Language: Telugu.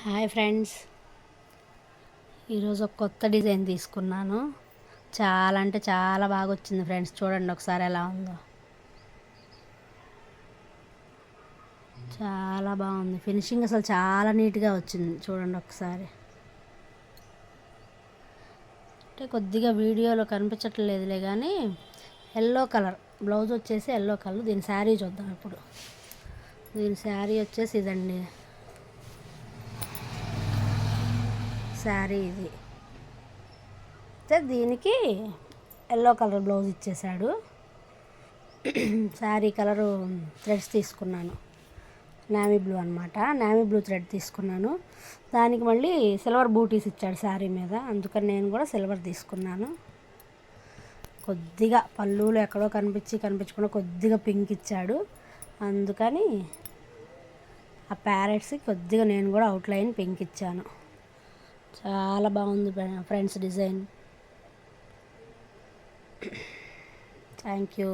హాయ్ ఫ్రెండ్స్, ఈరోజు ఒక కొత్త డిజైన్ తీసుకున్నాను. చాలా అంటే చాలా బాగా వచ్చింది ఫ్రెండ్స్. చూడండి ఒకసారి ఎలా ఉందో. చాలా బాగుంది ఫినిషింగ్, అసలు చాలా నీట్గా వచ్చింది. చూడండి ఒకసారి. అంటే కొద్దిగా వీడియోలో కనిపించట్లేదులే కానీ ఎల్లో కలర్ బ్లౌజ్ వచ్చేసి ఎల్లో కలర్. దీని శారీ చూద్దాం ఇప్పుడు. దీని శారీ వచ్చేసి ఇదండి. శారీ ఇది అయితే దీనికి ఎల్లో కలర్ బ్లౌజ్ ఇచ్చేసాడు. శారీ కలరు థ్రెడ్స్ తీసుకున్నాను, నేవీ బ్లూ అనమాట. నేవీ బ్లూ థ్రెడ్ తీసుకున్నాను. దానికి మళ్ళీ సిల్వర్ బూటీస్ ఇచ్చాడు శారీ మీద, అందుకని నేను కూడా సిల్వర్ తీసుకున్నాను. కొద్దిగా పళ్ళులో ఎక్కడో కనిపించకుండా కొద్దిగా పింక్ ఇచ్చాడు, అందుకని ఆ ప్యారెట్స్కి కొద్దిగా నేను కూడా అవుట్లైన్ పింక్ ఇచ్చాను. చాలా బాగుంది ఫ్రెండ్స్ డిజైన్. Thank you.